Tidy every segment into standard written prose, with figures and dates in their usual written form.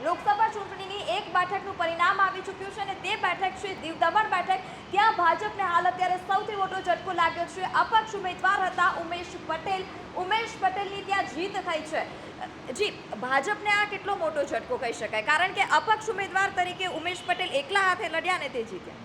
લોકસભા ચૂંટણીની એક બેઠકનું પરિણામ આવી ચૂક્યું છે અને તે બેઠક છે દીવ દમણ બેઠક. ત્યાં ભાજપને હાલ અત્યારે સૌથી મોટો ઝટકો લાગ્યો છે. અપક્ષ ઉમેદવાર હતા ઉમેશ પટેલ. ઉમેશ પટેલની ત્યાં જીત થઈ છે. જી, ભાજપને આ કેટલો મોટો ઝટકો કહી શકાય, કારણ કે અપક્ષ ઉમેદવાર તરીકે ઉમેશ પટેલ એકલા હાથે લડ્યા અને તે જીત્યા.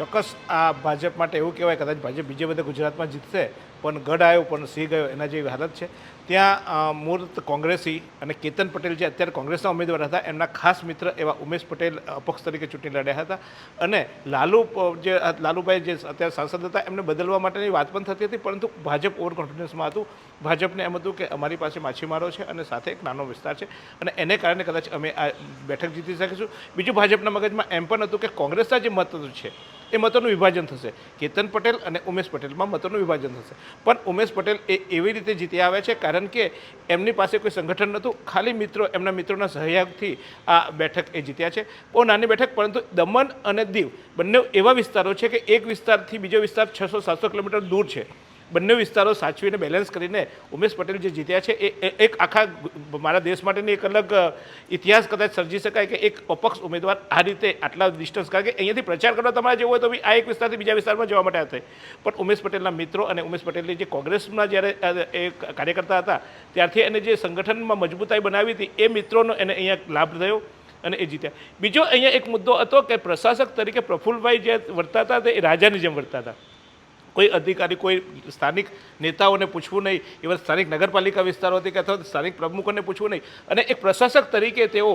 ચોક્કસ આ ભાજપ માટે એવું કહેવાય, કદાચ ભાજપ બીજે બધે ગુજરાતમાં જીતશે પણ ગઢ આવ્યો પણ સિંહ ગયો એના જેવી હાલત છે. ત્યાં મૂર્ત કોંગ્રેસી અને કેતન પટેલ જે અત્યારે કોંગ્રેસના ઉમેદવાર હતા એમના ખાસ મિત્ર એવા ઉમેશ પટેલ અપક્ષ તરીકે ચૂંટણી લડ્યા હતા. અને લાલુભાઈ જે અત્યારે સાંસદ હતા એમને બદલવા માટેની વાત પણ થતી હતી, પરંતુ ભાજપ ઓવર કોન્ફિડન્સમાં હતું. ભાજપને એમ હતું કે અમારી પાસે માછીમારો છે અને સાથે એક નાનો વિસ્તાર છે અને એને કારણે કદાચ અમે આ બેઠક જીતી શકીશું. બીજું ભાજપના મગજમાં એમ પણ હતું કે કોંગ્રેસના જે મત છે એ મતોનું વિભાજન થશે. કેતન પટેલ અને ઉમેશ પટેલમાં મતોનું વિભાજન થશે. પણ ઉમેશ પટેલ એવી રીતે જીતી આવ્યા છે કારણ કે એમની પાસે કોઈ સંગઠન નહોતું, ખાલી મિત્રો, એમના મિત્રોના સહયોગથી આ બેઠક એ જીત્યા છે. બહુ નાની બેઠક, પરંતુ દમણ અને દીવ બંને એવા વિસ્તારો છે કે એક વિસ્તારથી બીજો વિસ્તાર 600-700 કિલોમીટર દૂર છે. બંને વિસ્તારો સાચવીને બેલેન્સ કરીને ઉમેશ પટેલ જે જીત્યા છે એ એક આખા મારા દેશ માટેની એક અલગ ઇતિહાસ કદાચ સર્જી શકાય કે એક અપક્ષ ઉમેદવાર આ રીતે આટલા ડિસ્ટન્સ, કારણ કે અહીંયાથી પ્રચાર કરવા તમારે જેવું હોય તો બી આ એક વિસ્તારથી બીજા વિસ્તારમાં જવા માટે થાય. પણ ઉમેશ પટેલના મિત્રો અને ઉમેશ પટેલની જે કોંગ્રેસમાં જ્યારે એ કાર્યકર્તા હતા ત્યારથી એને જે સંગઠનમાં મજબૂતાઈ બનાવી હતી એ મિત્રોનો એને અહીંયા લાભ થયો અને એ જીત્યા. બીજો અહીંયા એક મુદ્દો હતો કે પ્રશાસક તરીકે પ્રફુલ્લભાઈ જે વર્તાતા હતા એ રાજાની જેમ વર્તા હતા. કોઈ અધિકારી, કોઈ સ્થાનિક નેતાઓને પૂછવું નહીં, એવા સ્થાનિક નગરપાલિકા વિસ્તારો હતી કે અથવા સ્થાનિક પ્રમુખોને પૂછવું નહીં, અને એક પ્રશાસક તરીકે તેઓ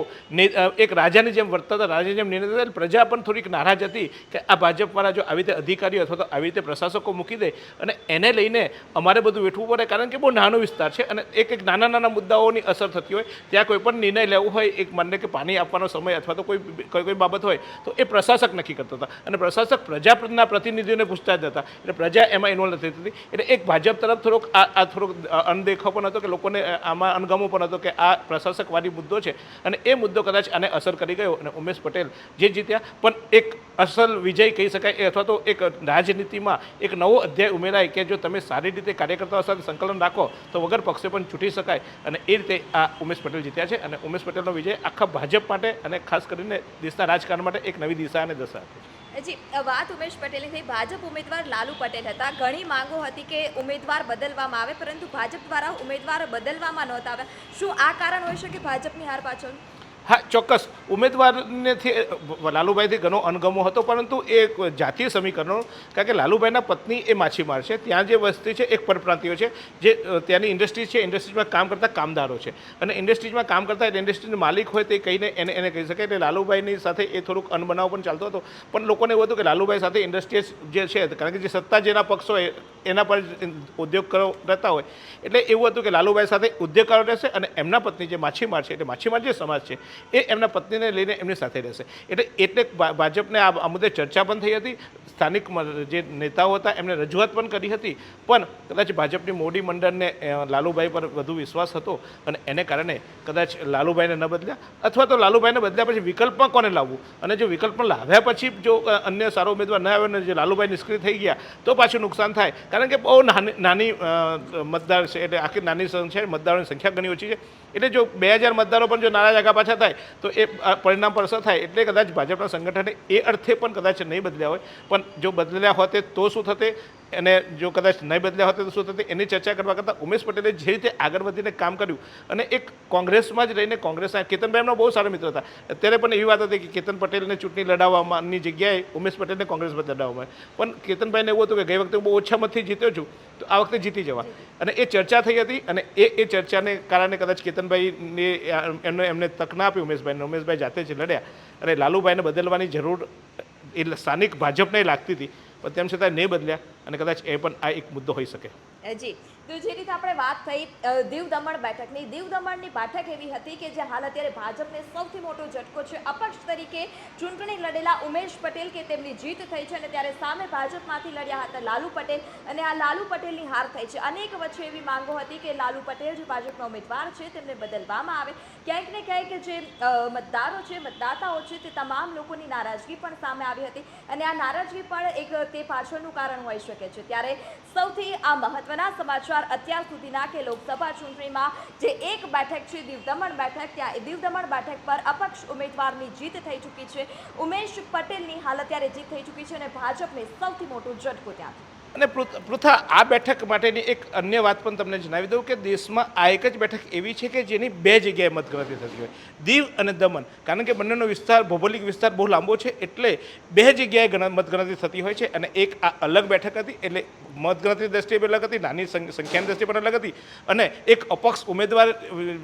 એક રાજાની જેમ વર્તતા હતા, રાજાની જેમ નિર્ણય હતા. પ્રજા પણ થોડીક નારાજ હતી કે આ ભાજપવાળા જો આવી રીતે અધિકારીઓ અથવા તો આવી રીતે પ્રશાસકો મૂકી દે અને એને લઈને અમારે બધું વેઠવું પડે, કારણ કે બહુ નાનો વિસ્તાર છે અને એક નાના નાના મુદ્દાઓની અસર થતી હોય. ત્યાં કોઈ પણ નિર્ણય લેવો હોય, એક માનને કે પાણી આપવાનો સમય અથવા તો કોઈ બાબત હોય તો એ પ્રશાસક નક્કી કરતા હતા અને પ્રશાસક પ્રજાના પ્રતિનિધિઓને પૂછતા જ હતા. એટલે પ્રજા એમાં ઇન્વોલ્વ નથી થતી. એટલે એક ભાજપ તરફ થોડોક અનદેખો પણ હતો કે લોકોને આમાં અણગમો પણ હતો કે આ પ્રશાસકવાદી મુદ્દો છે અને એ મુદ્દો કદાચ આને અસર કરી ગયો અને ઉમેશ પટેલ જે જીત્યા. પણ એક અસલ વિજય કહી શકાય અથવા તો એક રાજનીતિમાં એક નવો અધ્યાય ઉમેરાય કે જો તમે સારી રીતે કાર્યકર્તાઓ સાથે સંકલન રાખો તો વગર પક્ષે પણ ચૂંટી શકાય, અને એ રીતે આ ઉમેશ પટેલ જીત્યા છે. અને ઉમેશ પટેલનો વિજય આખા ભાજપ માટે અને ખાસ કરીને દેશના રાજકારણ માટે એક નવી દિશા અને દશા આપે છે. જી, વાત ઉમેશ પટેલની થઈ. ભાજપ ઉમેદવાર લાલુ પટેલ હતા. ઘણી માંગો હતી કે ઉમેદવાર બદલવામાં આવે, પરંતુ ભાજપ દ્વારા ઉમેદવાર બદલવામાં નહોતા આવ્યા. શું આ કારણ હોઈ શકે ભાજપની હાર પાછળ? હા, ચોક્કસ. ઉમેદવારનેથી લાલુભાઈથી ઘણો અણગમો હતો, પરંતુ એ જાતીય સમીકરણો, કારણ કે લાલુભાઈના પત્ની એ માછીમાર છે, ત્યાં જે વસ્તી છે એક પરપ્રાંતિયો છે, જે ત્યાંની ઇન્ડસ્ટ્રીઝ છે, ઇન્ડસ્ટ્રીઝમાં કામ કરતા કામદારો છે અને ઇન્ડસ્ટ્રીઝમાં કામ કરતા એટલે ઇન્ડસ્ટ્રીનો માલિક હોય તે કહીને એને કહી શકાય. એટલે લાલુભાઈની સાથે એ થોડુંક અનબનાવ પણ ચાલતો હતો. પણ લોકોને એવું હતું કે લાલુભાઈ સાથે ઇન્ડસ્ટ્રીઝ જે છે, કારણ કે જે સત્તા જેના પક્ષ હોય એના પર ઉદ્યોગકારો રહેતા હોય, એટલે એવું હતું કે લાલુભાઈ સાથે ઉદ્યોગકારો રહેશે અને એમના પત્ની જે માછીમાર છે, એટલે માછીમાર જે સમાજ છે એ એમના પત્નીને લઈને એમની સાથે રહેશે. એટલે ભાજપને આ મુદ્દે ચર્ચા પણ થઈ હતી. સ્થાનિક જે નેતાઓ હતા એમને રજૂઆત પણ કરી હતી, પણ કદાચ ભાજપની મોડી મંડળને લાલુભાઈ પર વધુ વિશ્વાસ હતો અને એને કારણે કદાચ લાલુભાઈને ન બદલ્યા, અથવા તો લાલુભાઈને બદલ્યા પછી વિકલ્પમાં કોને લાવવું, અને જો વિકલ્પમાં લાવ્યા પછી જો અન્ય સારો ઉમેદવાર ન આવ્યો અને જે લાલુભાઈ નિષ્ક્રિય થઈ ગયા તો પાછું નુકસાન થાય. કારણ કે બહુ નાની મતદાર છે, એટલે આખી નાની સંખ્યા, મતદારોની સંખ્યા ઘણી ઓછી છે. એટલે જો 2000 મતદારો પણ જો નારાજ આગા પાછા થાય તો એ પરિણામ પર અસર થાય. એટલે કદાચ ભાજપના સંગઠને એ અર્થે પણ કદાચ નહીં બદલ્યા હોય, પણ જો બદલ્યા હોતે તો શું થતે અને જો કદાચ નહીં બદલ્યા હોતે તો શું થતે એની ચર્ચા કરવા કરતાં ઉમેશ પટેલે જે રીતે આગળ વધીને કામ કર્યું અને એક કોંગ્રેસમાં જ રહીને કોંગ્રેસના કેતનભાઈ એમના બહુ સારા મિત્ર હતા. અત્યારે પણ એવી વાત હતી કે કેતન પટેલને ચૂંટણી લડાવવાની જગ્યાએ ઉમેશ પટેલને કોંગ્રેસમાં લડાવવામાં, પણ કેતનભાઈને એવું હતું કે ગઈ વખતે બહુ ઓછા મતથી જીત્યો છું તો આ વખતે જીતી જવા, અને એ ચર્ચા થઈ હતી. અને એ ચર્ચાને કારણે કદાચ કેતનભાઈને એમને તક ના આપી ઉમેશભાઈ જાતે જ લડ્યા અને લાલુભાઈને બદલવાની જરૂર એ સ્થાનિક ભાજપને લાગતી હતી, પણ તેમ છતાં નહીં બદલ્યા અને કદાચ એ પણ આ એક મુદ્દો હોઈ શકે. જી, તો જે રીતે આપણે વાત થઈ દીવ દમણ બેઠકની, દીવ દમણની બેઠક એવી હતી કે જે હાલ અત્યારે ભાજપને સૌથી મોટો ઝટકો છે. અપક્ષ તરીકે ચૂંટણી લડેલા ઉમેશ પટેલ કે તેમની જીત થઈ છે અને ત્યારે સામે ભાજપમાંથી લડ્યા હતા લાલુ પટેલ, અને આ લાલુ પટેલની હાર થઈ છે. અનેક વચ્ચે એવી માંગો હતી કે લાલુ પટેલ જે ભાજપના ઉમેદવાર છે તેમને બદલવામાં આવે. ક્યાંક ને ક્યાંક જે મતદારો છે, મતદાતાઓ છે, તે તમામ લોકોની નારાજગી પણ સામે આવી હતી અને આ નારાજગી પણ એક તે પાછળનું કારણ હોઈ શકે છે. ત્યારે સૌથી આ મહત્વના સમાચાર સમાચાર અત્યાર સુધીના કે લોકસભા ચૂંટણીમાં જે એક બેઠક છે દીવ દમણ બેઠક, ત્યાં દીવ દમણ બેઠક પર અપક્ષ ઉમેદવારની જીત થઈ ચૂકી છે. ઉમેશ પટેલની હાલ અત્યારે જીત થઈ ચૂકી છે અને ભાજપને સૌથી મોટો ઝટકો ત્યાંથી. અને પૃથા આ બેઠક માટેની એક અન્ય વાત પણ તમને જણાવી દઉં કે દેશમાં આ એક જ બેઠક એવી છે કે જેની બે જગ્યાએ મતગણતરી થતી હોય, દીવ અને દમણ. કારણ કે બંનેનો વિસ્તાર, ભૌગોલિક વિસ્તાર બહુ લાંબો છે, એટલે બે જગ્યાએ મતગણતરી થતી હોય છે. અને એક આ અલગ બેઠક હતી, એટલે મતગણતરી દ્રષ્ટિએ પણ અલગ હતી, નાની સંખ્યાની દ્રષ્ટિએ પણ અલગ હતી, અને એક અપક્ષ ઉમેદવાર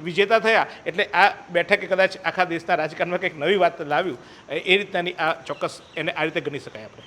વિજેતા થયા, એટલે આ બેઠકે કદાચ આખા દેશના રાજકારણમાં કંઈક નવી વાત લાવ્યું, એ રીતનાની આ ચોક્કસ એને આ રીતે ગણી શકાય આપણે.